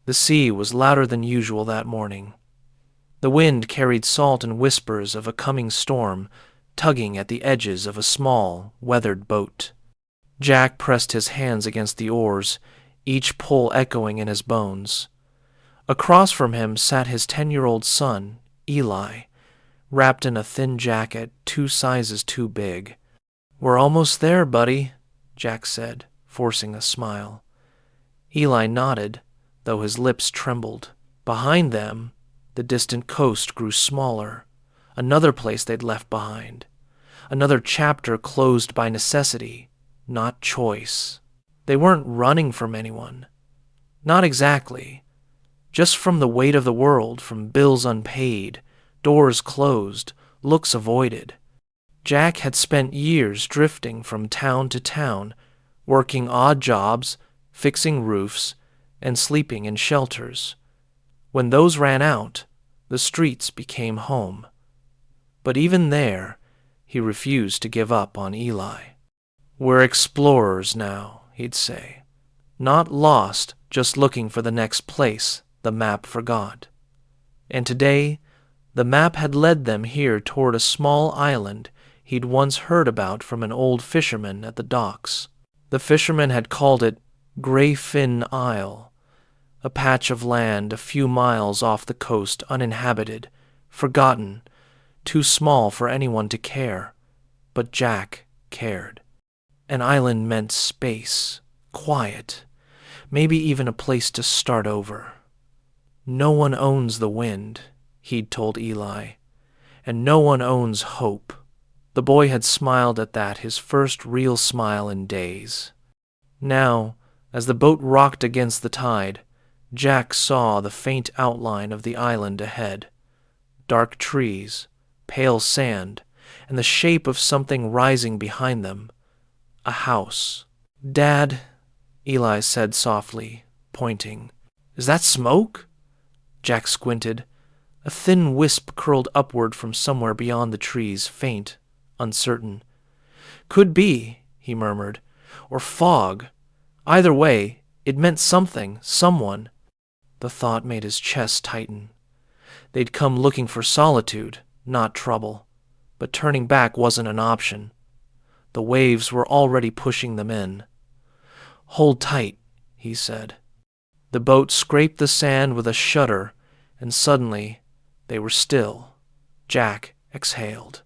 The sea was louder than usual that morning. The wind carried salt and whispers of a coming storm, tugging at the edges of a small, weathered boat. Jack pressed his hands against the oars, each pull echoing in his bones. Across from him sat his 10-year-old son, Eli, wrapped in a thin jacket 2 sizes too big. "We're almost there, buddy," Jack said, forcing a smile. Eli nodded, though his lips trembled. Behind them, the distant coast grew smaller, another place they'd left behind, another chapter closed by necessity, not choice. They weren't running from anyone. Not exactly. Just from the weight of the world, from bills unpaid, doors closed, looks avoided. Jack had spent years drifting from town to town, working odd jobs, fixing roofs, and sleeping in shelters. When those ran out, the streets became home. But even there, he refused to give up on Eli. "We're explorers now," he'd say. "Not lost, just looking for the next place the map forgot." And today, the map had led them here toward a small island he'd once heard about from an old fisherman at the docks. The fisherman had called it Greyfin Isle, a patch of land a few miles off the coast, uninhabited, forgotten, too small for anyone to care. But Jack cared. An island meant space, quiet, maybe even a place to start over. "No one owns the wind," he'd told Eli, "and no one owns hope." The boy had smiled at that, his first real smile in days. Now, as the boat rocked against the tide, Jack saw the faint outline of the island ahead. Dark trees, pale sand, and the shape of something rising behind them. A house. "Dad," Eli said softly, pointing. "Is that smoke?" Jack squinted. A thin wisp curled upward from somewhere beyond the trees, faint, uncertain. "Could be," he murmured, "or fog. Either way, it meant something, someone." The thought made his chest tighten. They'd come looking for solitude, not trouble. But turning back wasn't an option. The waves were already pushing them in. "Hold tight," he said. The boat scraped the sand with a shudder, and suddenly they were still. Jack exhaled.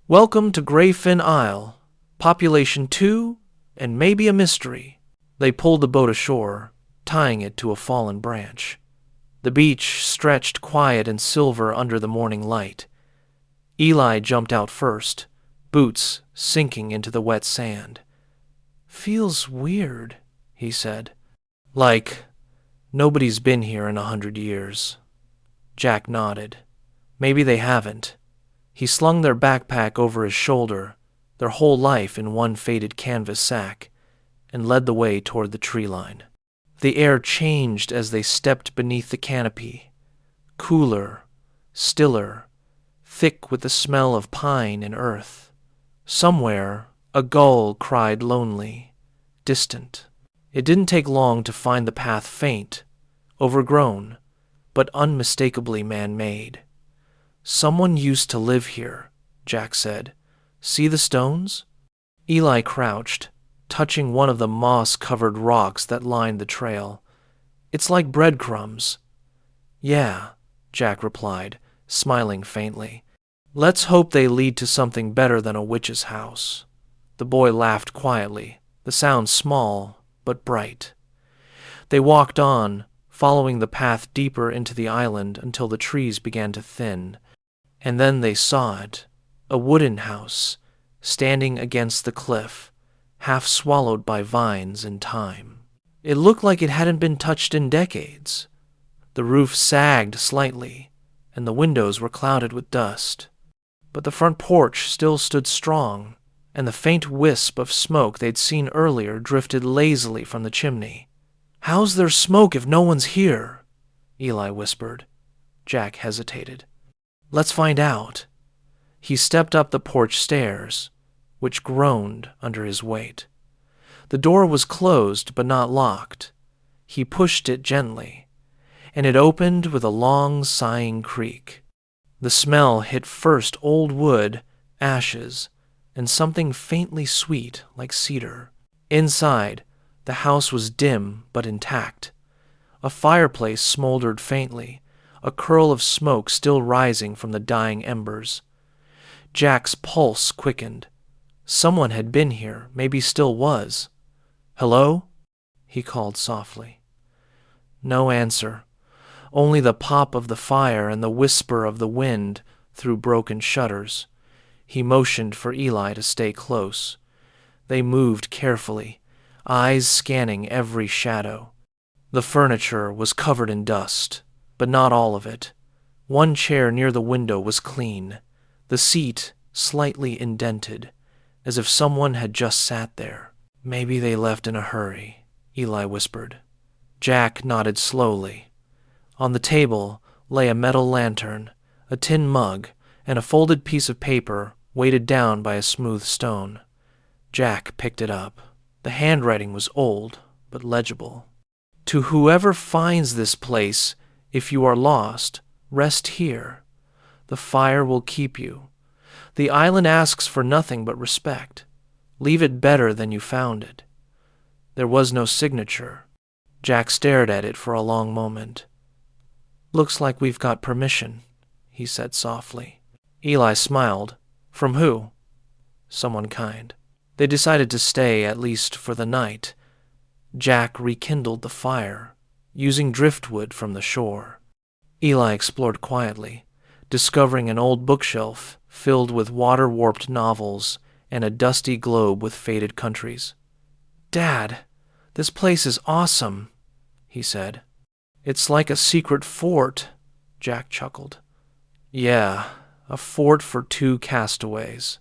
"Welcome to Greyfin Isle. Population 2, and maybe a mystery." They pulled the boat ashore, tying it to a fallen branch. The beach stretched quiet and silver under the morning light. Eli jumped out first, boots sinking into the wet sand. "Feels weird," he said. "Like nobody's been here in 100 years. Jack nodded. Maybe they haven't. He slung their backpack over his shoulder, their whole life in one faded canvas sack, and led the way toward the tree line. The air changed as they stepped beneath the canopy. Cooler, stiller, thick with the smell of pine and earth. Somewhere, a gull cried lonely, distant. It didn't take long to find the path faint, overgrown, but unmistakably man-made. "Someone used to live here," Jack said. "See the stones?" Eli crouched, touching one of the moss-covered rocks that lined the trail. "It's like breadcrumbs." "Yeah," Jack replied, smiling faintly. "Let's hope they lead to something better than a witch's house." The boy laughed quietly, the sound small but bright. They walked on, following the path deeper into the island until the trees began to thin. And then they saw it, a wooden house, standing against the cliff, half swallowed by vines and time. It looked like it hadn't been touched in decades. The roof sagged slightly, and the windows were clouded with dust. But the front porch still stood strong, and the faint wisp of smoke they'd seen earlier drifted lazily from the chimney. "How's there smoke if no one's here?" Eli whispered. Jack hesitated. "Let's find out." He stepped up the porch stairs, which groaned under his weight. The door was closed but not locked. He pushed it gently, and it opened with a long, sighing creak. The smell hit first old wood, ashes, and something faintly sweet like cedar. Inside, the house was dim but intact. A fireplace smoldered faintly, a curl of smoke still rising from the dying embers. Jack's pulse quickened. Someone had been here, maybe still was. "Hello?" he called softly. No answer, only the pop of the fire and the whisper of the wind through broken shutters. He motioned for Eli to stay close. They moved carefully, eyes scanning every shadow. The furniture was covered in dust, but not all of it. One chair near the window was clean, the seat slightly indented, as if someone had just sat there. "Maybe they left in a hurry," Eli whispered. Jack nodded slowly. On the table lay a metal lantern, a tin mug, and a folded piece of paper weighted down by a smooth stone. Jack picked it up. The handwriting was old, but legible. "To whoever finds this place, if you are lost, rest here. The fire will keep you. The island asks for nothing but respect. Leave it better than you found it." There was no signature. Jack stared at it for a long moment. "Looks like we've got permission," he said softly. Eli smiled. "From who?" "Someone kind." They decided to stay, at least for the night. Jack rekindled the fire, using driftwood from the shore. Eli explored quietly, discovering an old bookshelf filled with water-warped novels and a dusty globe with faded countries. "Dad, this place is awesome," he said. "It's like a secret fort," Jack chuckled. "Yeah, a fort for two castaways."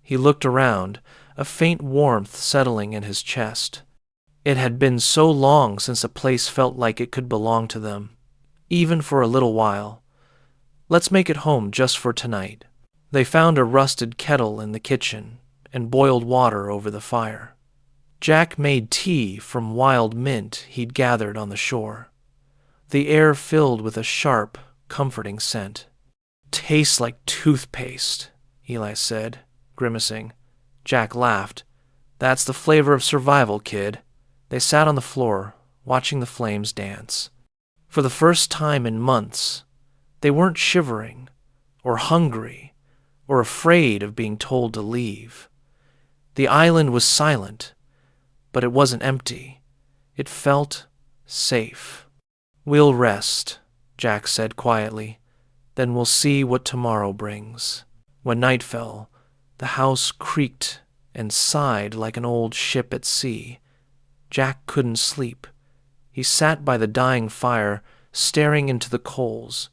He looked around, a faint warmth settling in his chest. It had been so long since a place felt like it could belong to them, even for a little while. "Let's make it home just for tonight." They found a rusted kettle in the kitchen and boiled water over the fire. Jack made tea from wild mint he'd gathered on the shore. The air filled with a sharp, comforting scent. "Tastes like toothpaste," Eli said, grimacing. Jack laughed. "That's the flavor of survival, kid." They sat on the floor, watching the flames dance. For the first time in months, they weren't shivering, or hungry, or afraid of being told to leave. The island was silent, but it wasn't empty. It felt safe. "We'll rest," Jack said quietly. "Then we'll see what tomorrow brings." When night fell, the house creaked and sighed like an old ship at sea. Jack couldn't sleep. He sat by the dying fire, staring into the coals.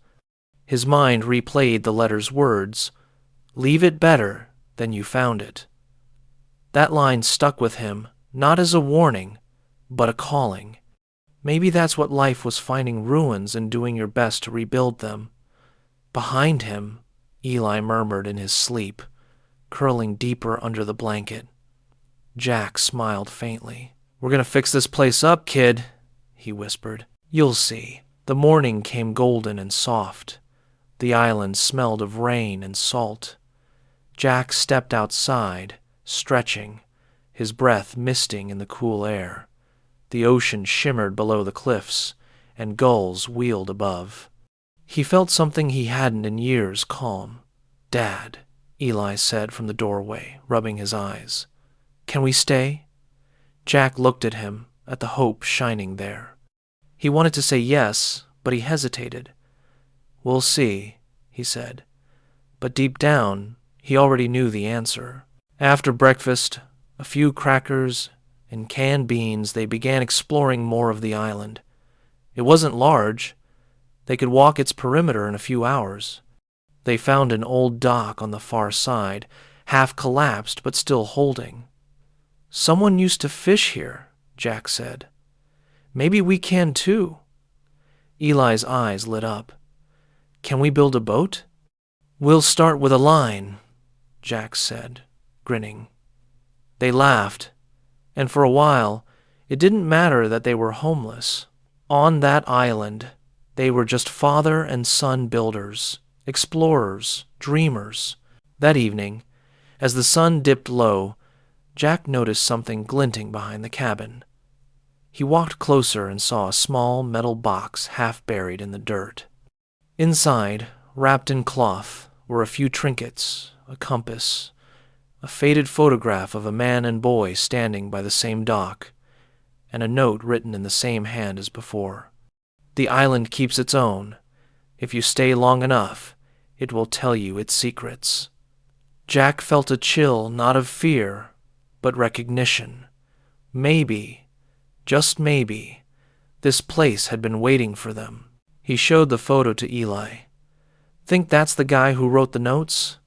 His mind replayed the letter's words, "Leave it better than you found it." That line stuck with him, not as a warning, but a calling. Maybe that's what life was, finding ruins and doing your best to rebuild them. Behind him, Eli murmured in his sleep, curling deeper under the blanket. Jack smiled faintly. "We're gonna fix this place up, kid," he whispered. "You'll see." The morning came golden and soft. The island smelled of rain and salt. Jack stepped outside, stretching, his breath misting in the cool air. The ocean shimmered below the cliffs, and gulls wheeled above. He felt something he hadn't in years: calm. "Dad," Eli said from the doorway, rubbing his eyes. "Can we stay?" Jack looked at him, at the hope shining there. He wanted to say yes, but he hesitated. "We'll see," he said. But deep down, he already knew the answer. After breakfast, a few crackers and canned beans, they began exploring more of the island. It wasn't large. They could walk its perimeter in a few hours. They found an old dock on the far side, half collapsed but still holding. "Someone used to fish here," Jack said. "Maybe we can too." Eli's eyes lit up. "Can we build a boat?" "We'll start with a line," Jack said, grinning. They laughed, and for a while, it didn't matter that they were homeless. On that island, They were just father and son builders, explorers, dreamers. That evening, as the sun dipped low, Jack noticed something glinting behind the cabin. He walked closer and saw a small metal box half buried in the dirt. Inside, wrapped in cloth, were a few trinkets, a compass, a faded photograph of a man and boy standing by the same dock, and a note written in the same hand as before. The island keeps its own. If you stay long enough, it will tell you its secrets. Jack felt a chill not of fear, but recognition. Maybe, just maybe, this place had been waiting for them. He showed the photo to Eli. Think that's the guy who wrote the notes?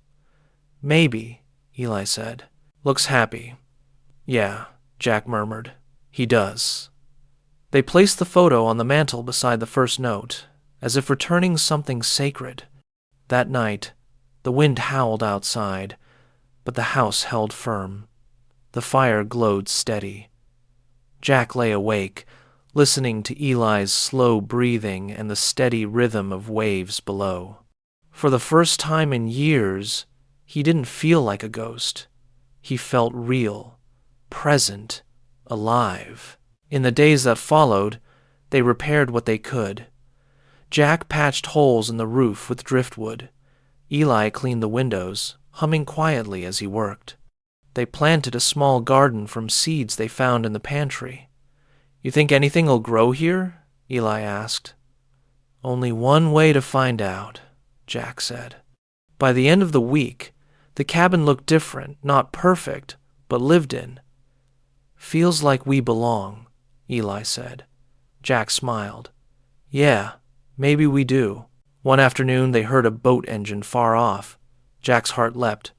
Maybe, Eli said. Looks happy. Yeah, Jack murmured. He does. They placed the photo on the mantel beside the first note, as if returning something sacred. That night, the wind howled outside, but the house held firm. The fire glowed steady. Jack lay awake, listening to Eli's slow breathing and the steady rhythm of waves below. For the first time in years, he didn't feel like a ghost. He felt real, present, alive. In the days that followed, they repaired what they could. Jack patched holes in the roof with driftwood. Eli cleaned the windows, humming quietly as he worked. They planted a small garden from seeds they found in the pantry. You think anything will grow here? Eli asked. Only one way to find out, Jack said. By the end of the week, the cabin looked different, not perfect, but lived in. Feels like we belong, Eli said. Jack smiled. Yeah, maybe we do. One afternoon they heard a boat engine far off. Jack's heart leapt.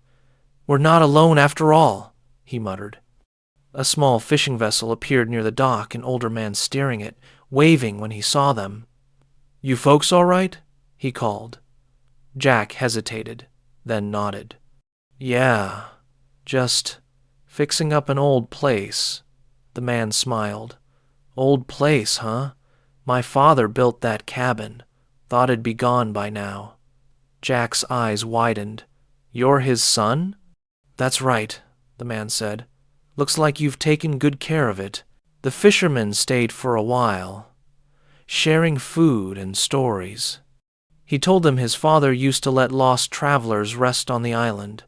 We're not alone after all, he muttered. A small fishing vessel appeared near the dock, an older man steering it, waving when he saw them. You folks all right? He called. Jack hesitated, then nodded. Yeah, just fixing up an old place. The man smiled. Old place, huh? My father built that cabin. Thought it'd be gone by now. Jack's eyes widened. You're his son? That's right, the man said. Looks like you've taken good care of it. The fishermen stayed for a while, sharing food and stories. He told them his father used to let lost travelers rest on the island.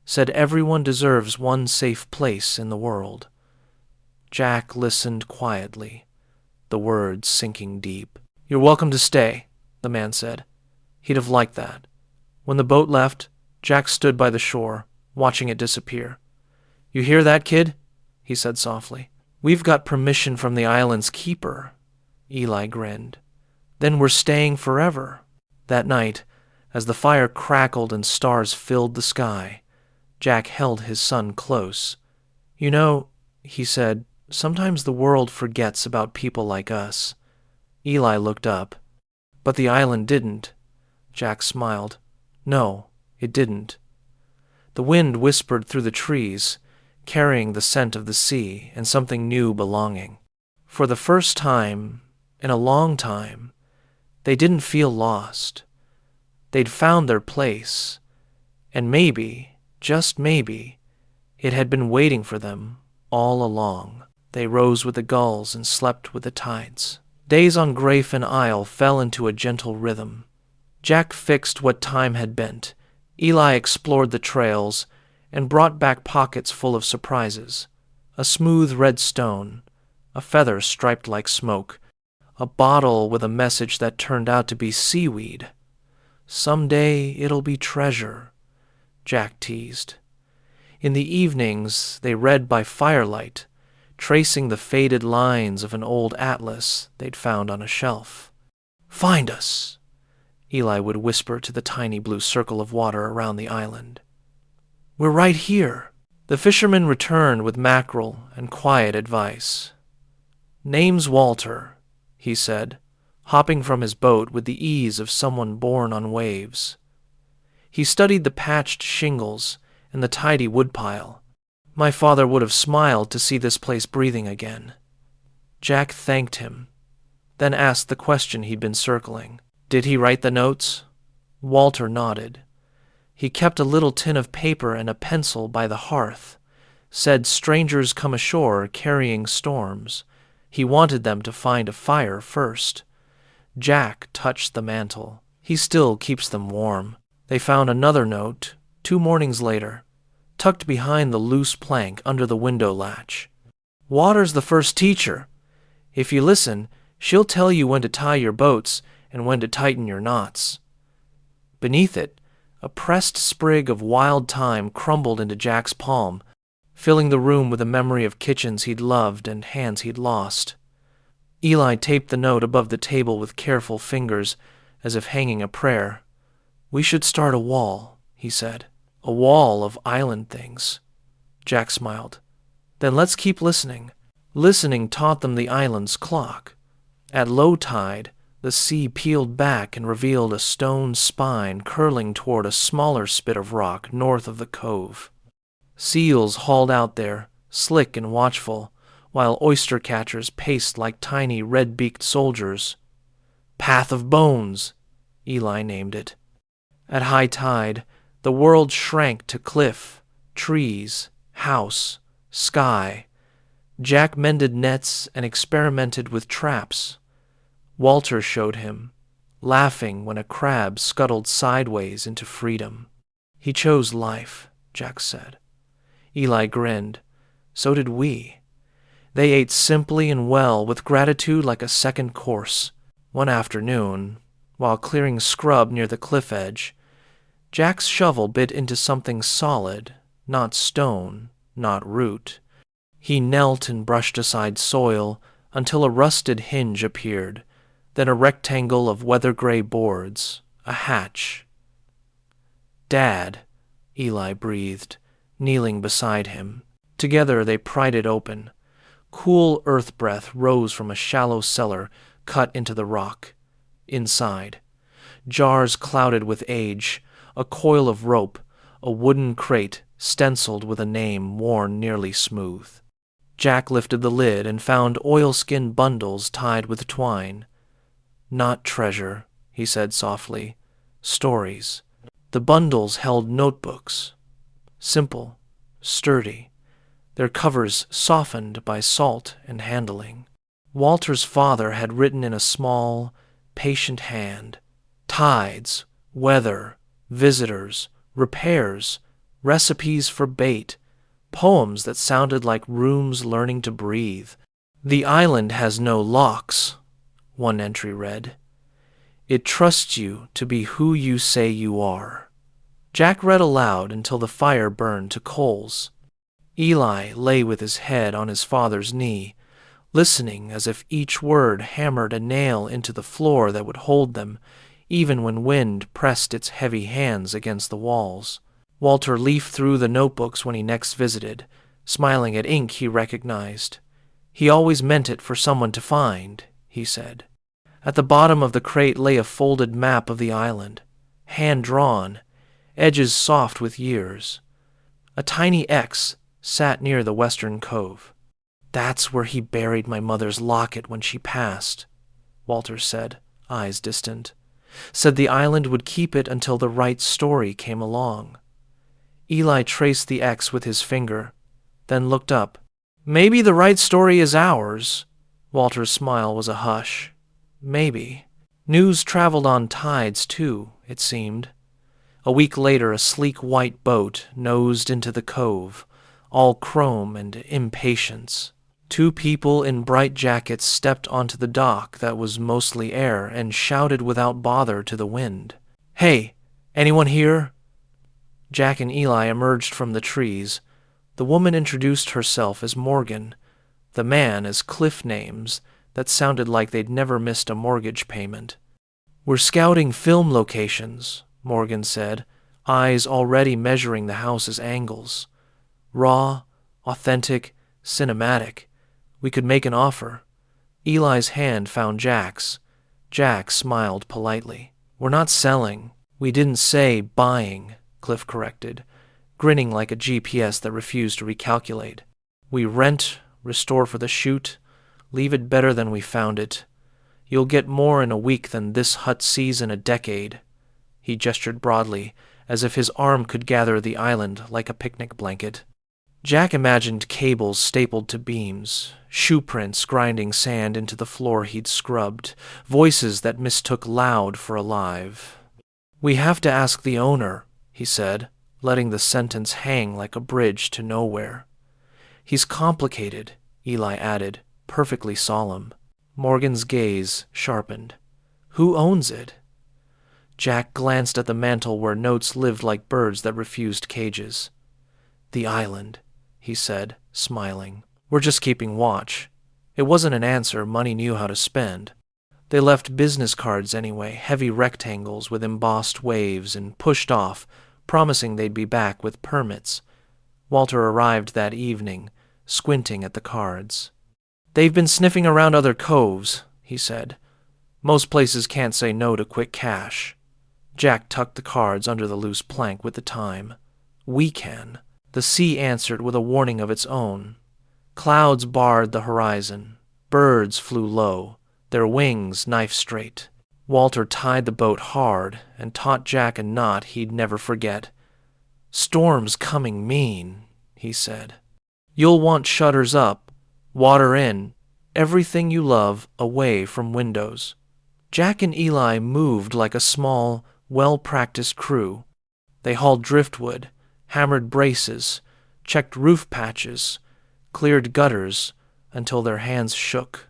Said everyone deserves one safe place in the world. Jack listened quietly, the words sinking deep. You're welcome to stay, the man said. He'd have liked that. When the boat left, Jack stood by the shore, watching it disappear. You hear that, kid? He said softly. We've got permission from the island's keeper. Eli grinned. Then we're staying forever. That night, as the fire crackled and stars filled the sky, Jack held his son close. You know, he said, sometimes the world forgets about people like us. Eli looked up. But the island didn't. Jack smiled. No, it didn't. The wind whispered through the trees, carrying the scent of the sea and something new belonging. For the first time, in a long time, they didn't feel lost. They'd found their place, and maybe, just maybe, it had been waiting for them all along. They rose with the gulls and slept with the tides. Days on Grafin Isle fell into a gentle rhythm. Jack fixed what time had bent. Eli explored the trails and brought back pockets full of surprises. A smooth red stone, a feather striped like smoke, a bottle with a message that turned out to be seaweed. Someday it'll be treasure, Jack teased. In the evenings, they read by firelight, tracing the faded lines of an old atlas they'd found on a shelf. Find us, Eli would whisper to the tiny blue circle of water around the island. We're right here. The fisherman returned with mackerel and quiet advice. Name's Walter, he said, hopping from his boat with the ease of someone born on waves. He studied the patched shingles and the tidy woodpile. My father would have smiled to see this place breathing again. Jack thanked him, then asked the question he'd been circling. "Did he write the notes?" Walter nodded. "He kept a little tin of paper and a pencil by the hearth. Said strangers come ashore carrying storms. He wanted them to find a fire first." Jack touched the mantel. "He still keeps them warm." They found another note 2 mornings later, tucked behind the loose plank under the window latch. "Water's the first teacher. If you listen, she'll tell you when to tie your boats and when to tighten your knots." Beneath it, a pressed sprig of wild thyme crumbled into Jack's palm, filling the room with a memory of kitchens he'd loved and hands he'd lost. Eli taped the note above the table with careful fingers, as if hanging a prayer. "We should start a wall," he said. "A wall of island things." Jack smiled. "Then let's keep listening." Listening taught them the island's clock. At low tide, the sea peeled back and revealed a stone spine curling toward a smaller spit of rock north of the cove. Seals hauled out there, slick and watchful, while oyster catchers paced like tiny red-beaked soldiers. "Path of Bones," Eli named it. At high tide, the world shrank to cliff, trees, house, sky. Jack mended nets and experimented with traps. Walter showed him, laughing when a crab scuttled sideways into freedom. "He chose life," Jack said. Eli grinned. "So did we." They ate simply and well, with gratitude like a second course. One afternoon, while clearing scrub near the cliff edge, Jack's shovel bit into something solid, not stone, not root. He knelt and brushed aside soil until a rusted hinge appeared, then a rectangle of weather-gray boards, a hatch. "Dad," Eli breathed, kneeling beside him. Together they pried it open. Cool earth breath rose from a shallow cellar cut into the rock. Inside, jars clouded with age, a coil of rope, a wooden crate stenciled with a name worn nearly smooth. Jack lifted the lid and found oilskin bundles tied with twine. "Not treasure," he said softly. "Stories." The bundles held notebooks. Simple, sturdy, their covers softened by salt and handling. Walter's father had written in a small, patient hand. Tides, weather, visitors, repairs, recipes for bait, poems that sounded like rooms learning to breathe. "The island has no locks," one entry read. "It trusts you to be who you say you are." Jack read aloud until the fire burned to coals. Eli lay with his head on his father's knee, listening as if each word hammered a nail into the floor that would hold them, even when wind pressed its heavy hands against the walls. Walter leafed through the notebooks when he next visited, smiling at ink he recognized. "He always meant it for someone to find," he said. At the bottom of the crate lay a folded map of the island, hand-drawn, edges soft with years. A tiny X sat near the western cove. "That's where he buried my mother's locket when she passed," Walter said, eyes distant. "Said the island would keep it until the right story came along." Eli traced the X with his finger, then looked up. "Maybe the right story is ours." Walter's smile was a hush. "Maybe." News traveled on tides, too, it seemed. A week later, a sleek white boat nosed into the cove, all chrome and impatience. 2 people in bright jackets stepped onto the dock that was mostly air and shouted without bother to the wind. "Hey, anyone here?" Jack and Eli emerged from the trees. The woman introduced herself as Morgan, the man as cliff names that sounded like they'd never missed a mortgage payment. "We're scouting film locations," Morgan said, eyes already measuring the house's angles. "Raw, authentic, cinematic. We could make an offer." Eli's hand found Jack's. Jack smiled politely. "We're not selling." "We didn't say buying," Cliff corrected, grinning like a GPS that refused to recalculate. "We rent, restore for the shoot, leave it better than we found it. You'll get more in a week than this hut sees in a decade." He gestured broadly, as if his arm could gather the island like a picnic blanket. Jack imagined cables stapled to beams, shoe prints grinding sand into the floor he'd scrubbed, voices that mistook loud for alive. "We have to ask the owner," he said, letting the sentence hang like a bridge to nowhere. "He's complicated," Eli added, perfectly solemn. Morgan's gaze sharpened. "Who owns it?" Jack glanced at the mantel where notes lived like birds that refused cages. "The island," he said, smiling. "We're just keeping watch." It wasn't an answer Money knew how to spend. They left business cards anyway, heavy rectangles with embossed waves, and pushed off, promising they'd be back with permits. Walter arrived that evening, squinting at the cards. "They've been sniffing around other coves," he said. "Most places can't say no to quick cash." Jack tucked the cards under the loose plank with the time. "We can." The sea answered with a warning of its own. Clouds barred the horizon. Birds flew low, their wings knife-straight. Walter tied the boat hard and taught Jack a knot he'd never forget. "Storm's coming mean," he said. "You'll want shutters up, water in, everything you love away from windows." Jack and Eli moved like a small, well-practiced crew. They hauled driftwood, hammered braces, checked roof patches, cleared gutters until their hands shook.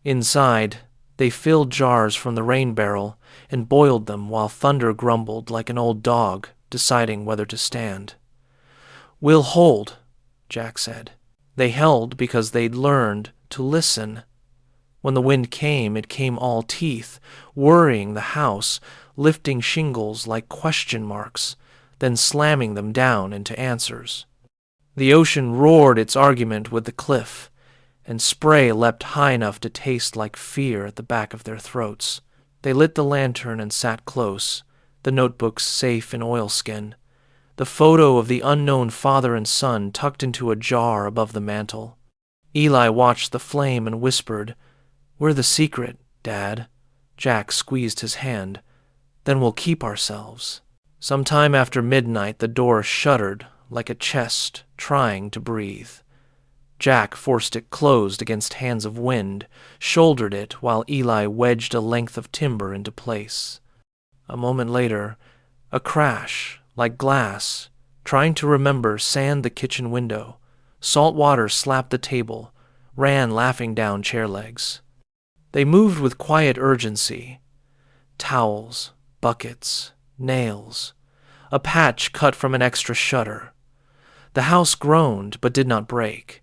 Inside, they filled jars from the rain barrel and boiled them while thunder grumbled like an old dog deciding whether to stand. "We'll hold," Jack said. They held because they'd learned to listen. When the wind came, it came all teeth, worrying the house, lifting shingles like question marks, then slamming them down into answers. The ocean roared its argument with the cliff, and spray leapt high enough to taste like fear at the back of their throats. They lit the lantern and sat close, the notebooks safe in oilskin, the photo of the unknown father and son tucked into a jar above the mantel. Eli watched the flame and whispered, "We're the secret, Dad." Jack squeezed his hand. "Then we'll keep ourselves." Sometime after midnight, the door shuddered like a chest trying to breathe. Jack forced it closed against hands of wind, shouldered it while Eli wedged a length of timber into place. A moment later, a crash, like glass, trying to remember sand the kitchen window. Salt water slapped the table, ran laughing down chair legs. They moved with quiet urgency. Towels, buckets, nails, a patch cut from an extra shutter. The house groaned but did not break.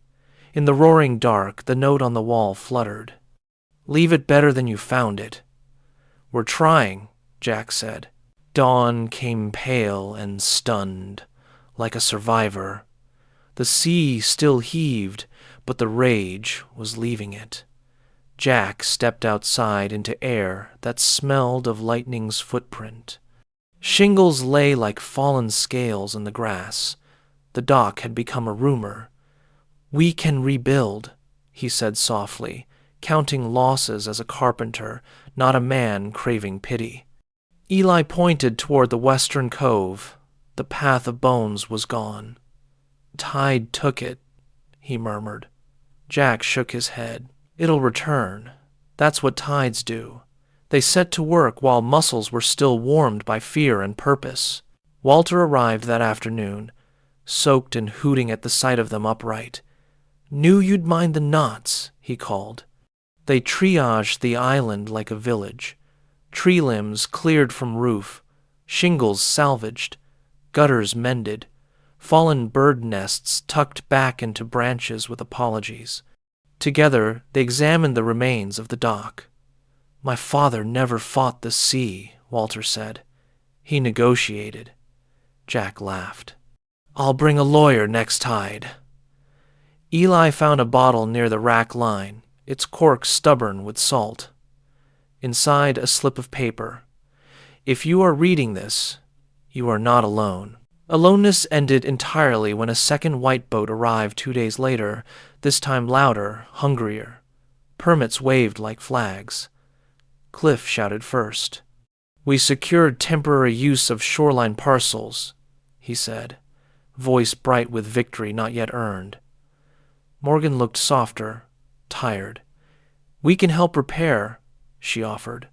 In the roaring dark, the note on the wall fluttered. "Leave it better than you found it." "We're trying," Jack said. Dawn came pale and stunned, like a survivor. The sea still heaved, but the rage was leaving it. Jack stepped outside into air that smelled of lightning's footprint. Shingles lay like fallen scales in the grass. The dock had become a rumor. "We can rebuild," he said softly, counting losses as a carpenter, not a man craving pity. Eli pointed toward the western cove. The path of bones was gone. "Tide took it," he murmured. Jack shook his head. "It'll return. That's what tides do." They set to work while muscles were still warmed by fear and purpose. Walter arrived that afternoon, soaked and hooting at the sight of them upright. "Knew you'd mind the knots," he called. They triaged the island like a village. Tree limbs cleared from roof, shingles salvaged, gutters mended, fallen bird nests tucked back into branches with apologies. Together, they examined the remains of the dock. "My father never fought the sea," Walter said. "He negotiated." Jack laughed. "I'll bring a lawyer next tide." Eli found a bottle near the rack line, its cork stubborn with salt. Inside, a slip of paper. "If you are reading this, you are not alone." Aloneness ended entirely when a second white boat arrived 2 days later, this time louder, hungrier. Permits waved like flags. Cliff shouted first. "We secured temporary use of shoreline parcels," he said, voice bright with victory not yet earned. Morgan looked softer, tired. "We can help repair," she offered.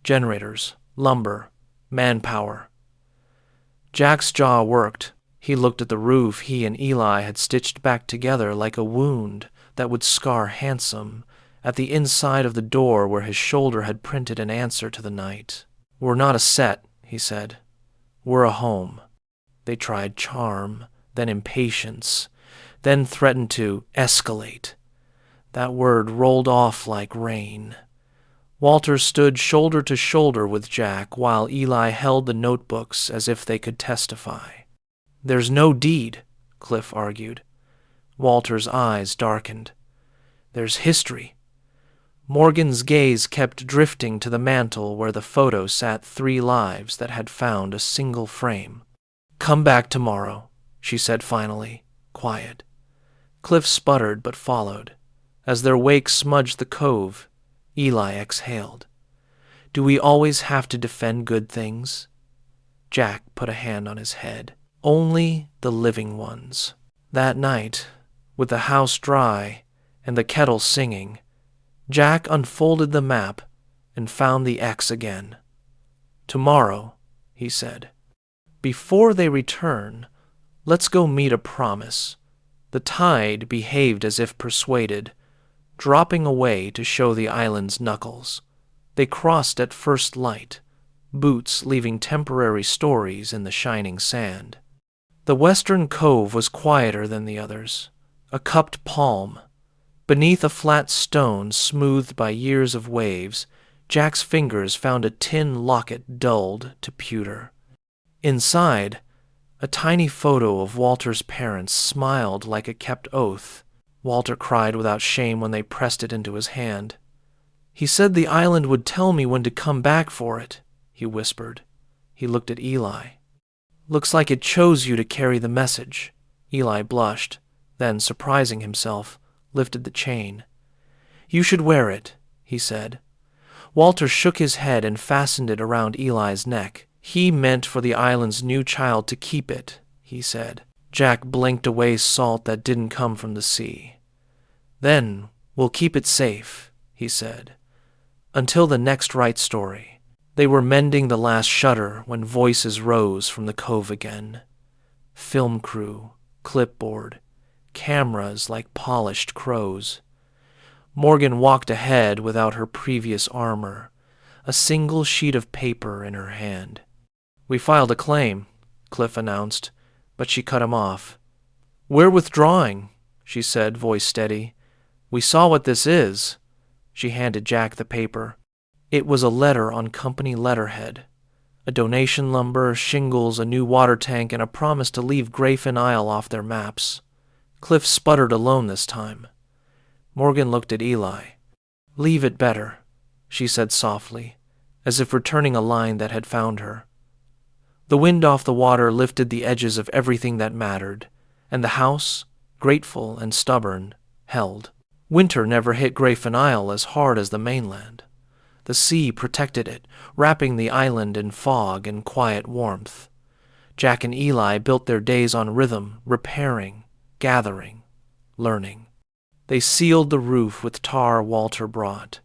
"Generators, lumber, manpower." Jack's jaw worked. He looked at the roof he and Eli had stitched back together like a wound that would scar handsome, at the inside of the door where his shoulder had printed an answer to the night. "We're not a set," he said. "We're a home." They tried charm, then impatience, then threatened to escalate. That word rolled off like rain. Walter stood shoulder to shoulder with Jack while Eli held the notebooks as if they could testify. "There's no deed," Cliff argued. Walter's eyes darkened. "There's history." Morgan's gaze kept drifting to the mantel where the photo sat 3 lives that had found a single frame. "Come back tomorrow," she said finally, quiet. Cliff sputtered but followed. As their wake smudged the cove, Eli exhaled. "Do we always have to defend good things?" Jack put a hand on his head. "Only the living ones." That night, with the house dry and the kettle singing, Jack unfolded the map and found the X again. "Tomorrow," he said. "Before they return, let's go meet a promise." The tide behaved as if persuaded, dropping away to show the island's knuckles. They crossed at first light, boots leaving temporary stories in the shining sand. The western cove was quieter than the others, a cupped palm. Beneath a flat stone smoothed by years of waves, Jack's fingers found a tin locket dulled to pewter. Inside, a tiny photo of Walter's parents smiled like a kept oath. Walter cried without shame when they pressed it into his hand. "He said the island would tell me when to come back for it," he whispered. He looked at Eli. "Looks like it chose you to carry the message." Eli blushed, then, surprising himself, lifted the chain. "You should wear it," he said. Walter shook his head and fastened it around Eli's neck. "He meant for the island's new child to keep it," he said. Jack blinked away salt that didn't come from the sea. "Then we'll keep it safe," he said, "until the next right story." They were mending the last shutter when voices rose from the cove again. Film crew, clipboard, cameras like polished crows. Morgan walked ahead without her previous armor, a single sheet of paper in her hand. "We filed a claim," Cliff announced, but she cut him off. "We're withdrawing," she said, voice steady. "We saw what this is." She handed Jack the paper. It was a letter on company letterhead. A donation lumber, shingles, a new water tank, and a promise to leave Grafin Isle off their maps. Cliff sputtered alone this time. Morgan looked at Eli. "Leave it better," she said softly, as if returning a line that had found her. The wind off the water lifted the edges of everything that mattered, and the house, grateful and stubborn, held. Winter never hit Grafin Isle as hard as the mainland. The sea protected it, wrapping the island in fog and quiet warmth. Jack and Eli built their days on rhythm, repairing, gathering, learning. They sealed the roof with tar Walter brought,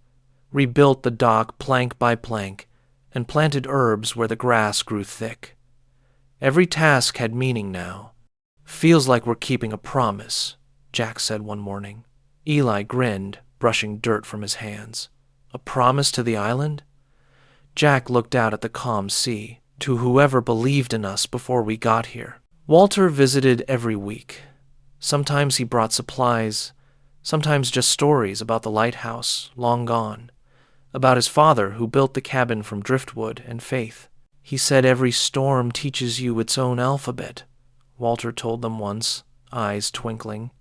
rebuilt the dock plank by plank, and planted herbs where the grass grew thick. Every task had meaning now. "Feels like we're keeping a promise," Jack said one morning. Eli grinned, brushing dirt from his hands. "A promise to the island?" Jack looked out at the calm sea, "To whoever believed in us before we got here." Walter visited every week. Sometimes he brought supplies, sometimes just stories about the lighthouse, long gone, about his father who built the cabin from driftwood and faith. "He said every storm teaches you its own alphabet," Walter told them once, eyes twinkling.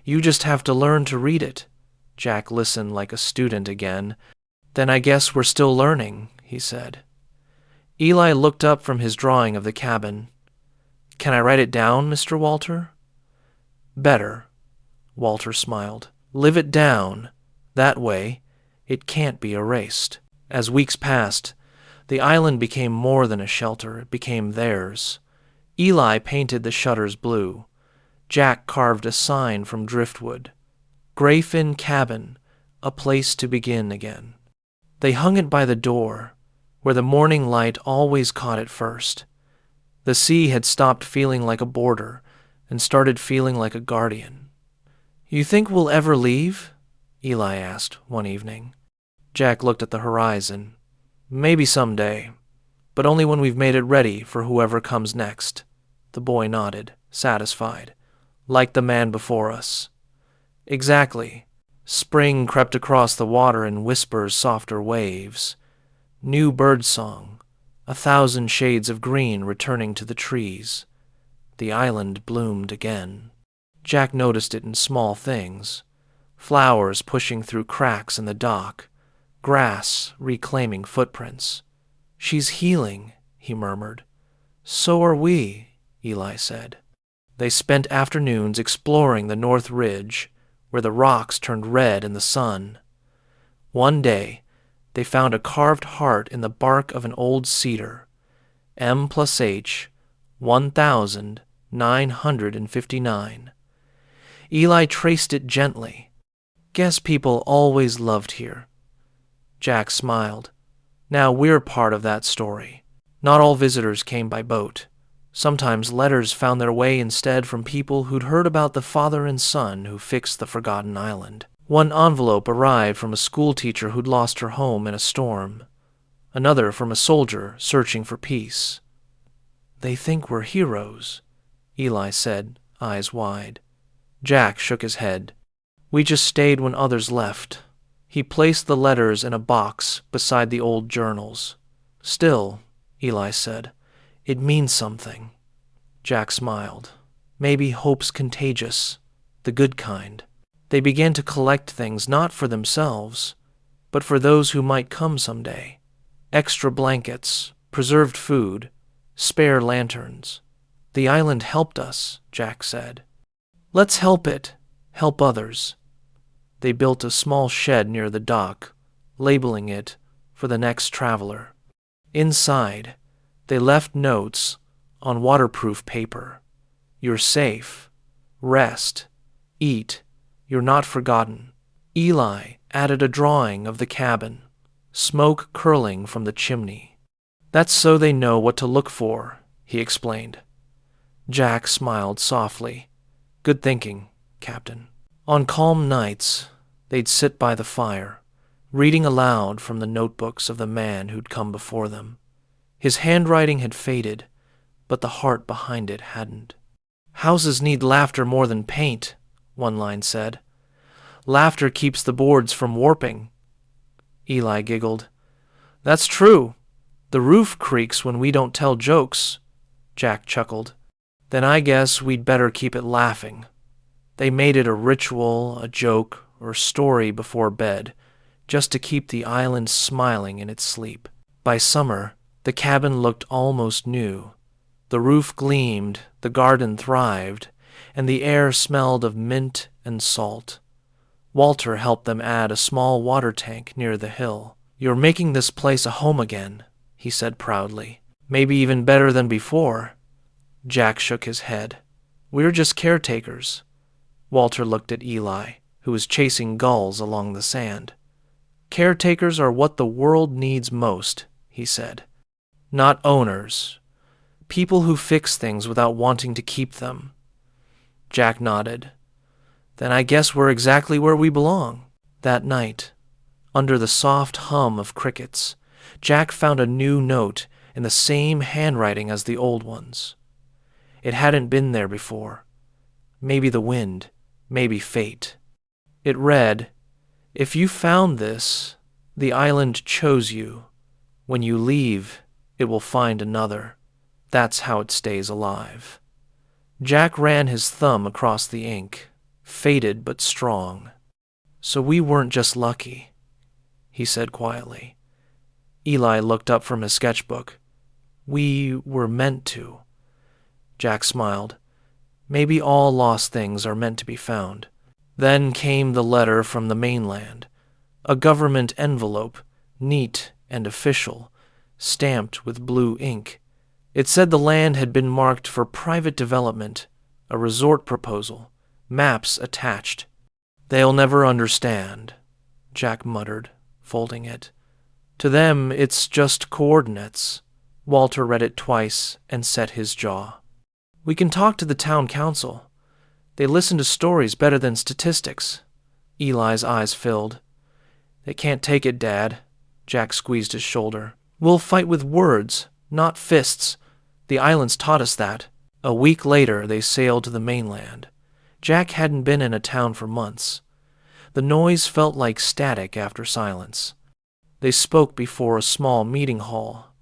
"You just have to learn to read it." Jack listened like a student again. "Then I guess we're still learning," he said. Eli looked up from his drawing of the cabin. "Can I write it down, Mr. Walter?" "Better," Walter smiled. "Live it down. That way, it can't be erased." As weeks passed, the island became more than a shelter. It became theirs. Eli painted the shutters blue. Jack carved a sign from driftwood. Grayfin Cabin, a place to begin again. They hung it by the door, where the morning light always caught it first. The sea had stopped feeling like a border and started feeling like a guardian. "You think we'll ever leave?" Eli asked one evening. Jack looked at the horizon. "Maybe someday, but only when we've made it ready for whoever comes next." The boy nodded, satisfied. "Like the man before us." "Exactly." Spring crept across the water in whispers softer waves. New birdsong, 1,000 shades of green returning to the trees. The island bloomed again. Jack noticed it in small things. Flowers pushing through cracks in the dock, grass reclaiming footprints. "She's healing," he murmured. "So are we," Eli said. They spent afternoons exploring the North Ridge, where the rocks turned red in the sun. One day, they found a carved heart in the bark of an old cedar. M+H, 1,959. Eli traced it gently. "Guess people always loved here." Jack smiled. "Now we're part of that story." Not all visitors came by boat. Sometimes letters found their way instead from people who'd heard about the father and son who fixed the forgotten island. One envelope arrived from a schoolteacher who'd lost her home in a storm. Another from a soldier searching for peace. "They think we're heroes," Eli said, eyes wide. Jack shook his head. "We just stayed when others left." He placed the letters in a box beside the old journals. "Still," Eli said, "it means something." Jack smiled. "Maybe hope's contagious, the good kind." They began to collect things not for themselves, but for those who might come someday. Extra blankets, preserved food, spare lanterns. "The island helped us," Jack said. "Let's help it, help others." They built a small shed near the dock, labeling it "For the Next Traveler." Inside, they left notes on waterproof paper. "You're safe. Rest. Eat. You're not forgotten." Eli added a drawing of the cabin, smoke curling from the chimney. "That's so they know what to look for," he explained. Jack smiled softly. "Good thinking, Captain." On calm nights, they'd sit by the fire, reading aloud from the notebooks of the man who'd come before them. His handwriting had faded, but the heart behind it hadn't. "Houses need laughter more than paint," one line said. "Laughter keeps the boards from warping." Eli giggled. "That's true. The roof creaks when we don't tell jokes." Jack chuckled. "Then I guess we'd better keep it laughing." They made it a ritual, a joke, or story before bed, just to keep the island smiling in its sleep. By summer, the cabin looked almost new. The roof gleamed, the garden thrived, and the air smelled of mint and salt. Walter helped them add a small water tank near the hill. "You're making this place a home again," he said proudly. "Maybe even better than before." Jack shook his head. "We're just caretakers." Walter looked at Eli, who was chasing gulls along the sand. "Caretakers are what the world needs most," he said. "Not owners. People who fix things without wanting to keep them." Jack nodded. "Then I guess we're exactly where we belong." That night, under the soft hum of crickets, Jack found a new note in the same handwriting as the old ones. It hadn't been there before. Maybe the wind, maybe fate. It read, "If you found this, the island chose you. When you leave, it will find another. That's how it stays alive." Jack ran his thumb across the ink, faded but strong. "So we weren't just lucky," he said quietly. Eli looked up from his sketchbook. "We were meant to." Jack smiled. "Maybe all lost things are meant to be found." Then came the letter from the mainland, a government envelope, neat and official, stamped with blue ink. It said the land had been marked for private development, a resort proposal, maps attached. "They'll never understand," Jack muttered, folding it. "To them, it's just coordinates." Walter read it twice and set his jaw. "We can talk to the town council. They listen to stories better than statistics." Eli's eyes filled. "They can't take it, Dad." Jack squeezed his shoulder. "We'll fight with words, not fists. The islands taught us that." A week later, they sailed to the mainland. Jack hadn't been in a town for months. The noise felt like static after silence. They spoke before a small meeting hall.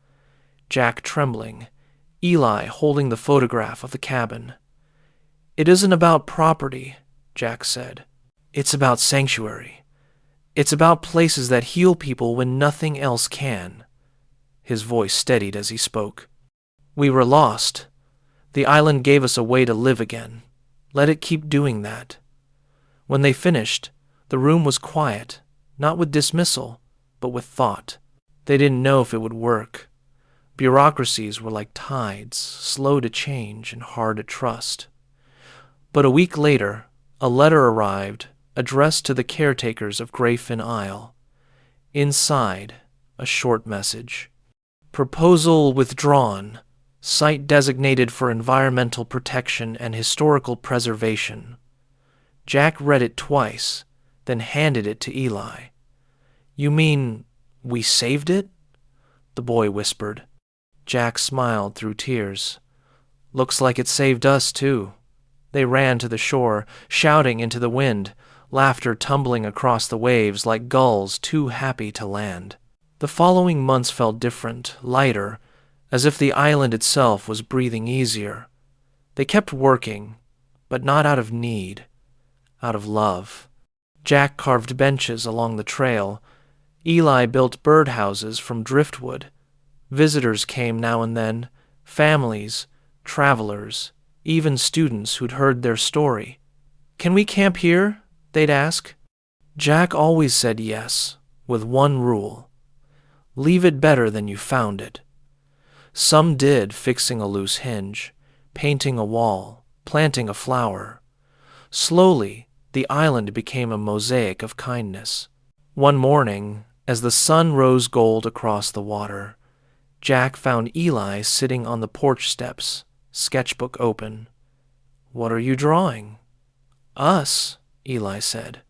Jack trembling, Eli holding the photograph of the cabin. "It isn't about property," Jack said. "It's about sanctuary. It's about places that heal people when nothing else can." His voice steadied as he spoke. "We were lost. The island gave us a way to live again. Let it keep doing that." When they finished, the room was quiet, not with dismissal, but with thought. They didn't know if it would work. Bureaucracies were like tides, slow to change and hard to trust. But a week later, a letter arrived, addressed to the caretakers of Grayfin Isle. Inside, a short message. "Proposal withdrawn. Site designated for environmental protection and historical preservation." Jack read it twice, then handed it to Eli. "You mean we saved it?" the boy whispered. Jack smiled through tears. "Looks like it saved us, too." They ran to the shore, shouting into the wind, laughter tumbling across the waves like gulls too happy to land. The following months felt different, lighter, as if the island itself was breathing easier. They kept working, but not out of need, out of love. Jack carved benches along the trail. Eli built birdhouses from driftwood. Visitors came now and then, families, travelers, even students who'd heard their story. "Can we camp here?" they'd ask. Jack always said yes, with one rule: leave it better than you found it. Some did, fixing a loose hinge, painting a wall, planting a flower. Slowly, the island became a mosaic of kindness. One morning, as the sun rose gold across the water, Jack found Eli sitting on the porch steps, sketchbook open. "What are you drawing?" "Us," Eli said.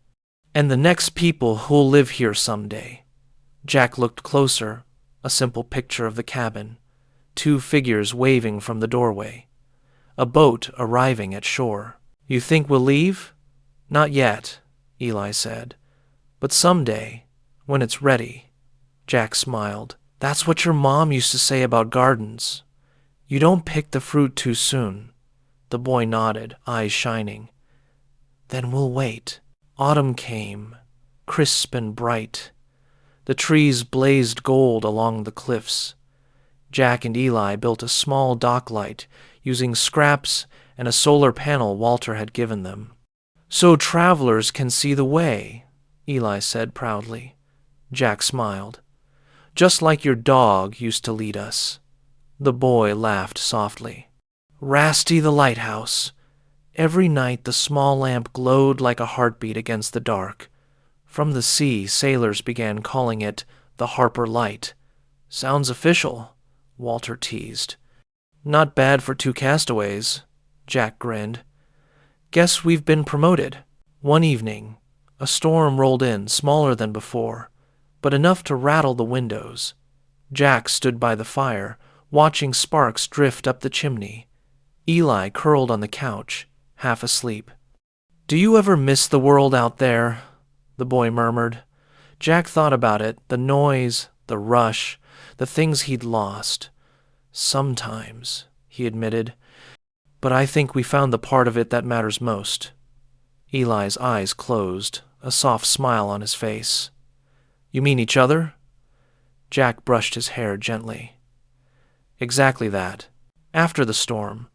"And the next people who'll live here someday." Jack looked closer, a simple picture of the cabin, 2 figures waving from the doorway, a boat arriving at shore. "You think we'll leave?" "Not yet," Eli said. "But someday, when it's ready." Jack smiled. "That's what your mom used to say about gardens. You don't pick the fruit too soon." The boy nodded, eyes shining. "Then we'll wait." Autumn came, crisp and bright. The trees blazed gold along the cliffs. Jack and Eli built a small dock light using scraps and a solar panel Walter had given them. "So travelers can see the way," Eli said proudly. Jack smiled. "Just like your dog used to lead us." The boy laughed softly. "Rasty the lighthouse." Every night the small lamp glowed like a heartbeat against the dark. From the sea, sailors began calling it the Harper Light. "Sounds official," Walter teased. "Not bad for 2 castaways," Jack grinned. "Guess we've been promoted." One evening, a storm rolled in, smaller than before, but enough to rattle the windows. Jack stood by the fire, watching sparks drift up the chimney. Eli curled on the couch, half asleep. "Do you ever miss the world out there?" the boy murmured. Jack thought about it, the noise, the rush, the things he'd lost. "Sometimes," he admitted. "But I think we found the part of it that matters most." Eli's eyes closed, a soft smile on his face. "You mean each other?" Jack brushed his hair gently. "Exactly that." After the storm,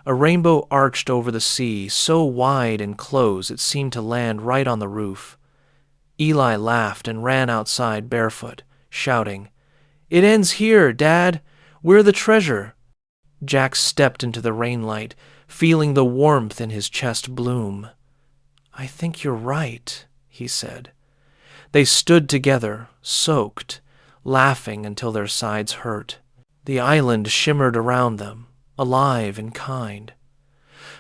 a rainbow arched over the sea, so wide and close it seemed to land right on the roof. Eli laughed and ran outside barefoot, shouting, It ends here, Dad. We're the treasure. Jack stepped into the rainlight, feeling the warmth in his chest bloom. I think you're right, he said. They stood together, soaked, laughing until their sides hurt. The island shimmered around them, alive and kind.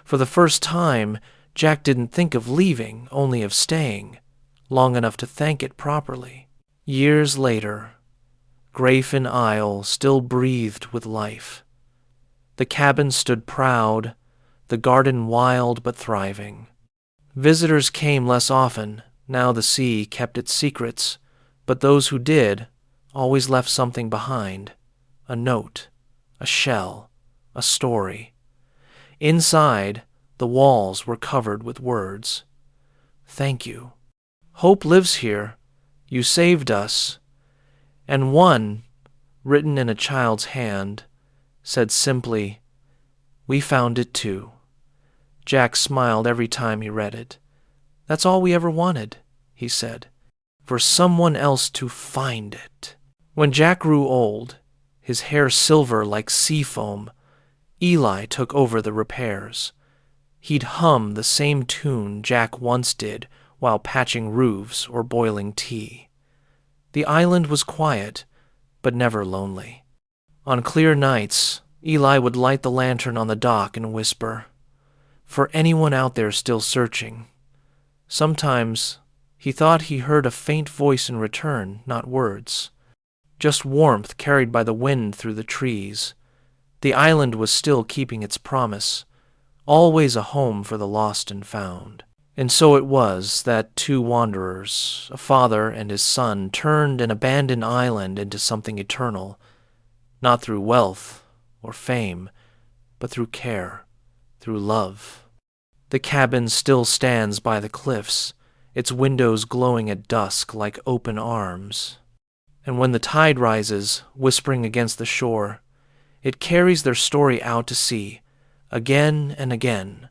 For the first time, Jack didn't think of leaving, only of staying, long enough to thank it properly. Years later, Grafin Isle still breathed with life. The cabin stood proud, the garden wild but thriving. Visitors came less often, now the sea kept its secrets, but those who did always left something behind. A note, a shell, a story. Inside, the walls were covered with words. Thank you. Hope lives here. You saved us. And one, written in a child's hand, said simply, We found it too. Jack smiled every time he read it. That's all we ever wanted, he said, for someone else to find it. When Jack grew old, his hair silver like sea foam, Eli took over the repairs. He'd hum the same tune Jack once did while patching roofs or boiling tea. The island was quiet, but never lonely. On clear nights, Eli would light the lantern on the dock and whisper, For anyone out there still searching. Sometimes he thought he heard a faint voice in return, not words. Just warmth carried by the wind through the trees. The island was still keeping its promise, always a home for the lost and found. And so it was that two wanderers, a father and his son, turned an abandoned island into something eternal, not through wealth or fame, but through care, through love. The cabin still stands by the cliffs, its windows glowing at dusk like open arms. And when the tide rises, whispering against the shore, it carries their story out to sea, again and again,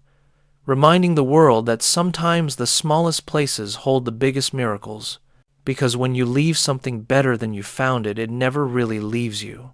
reminding the world that sometimes the smallest places hold the biggest miracles, because when you leave something better than you found it, it never really leaves you.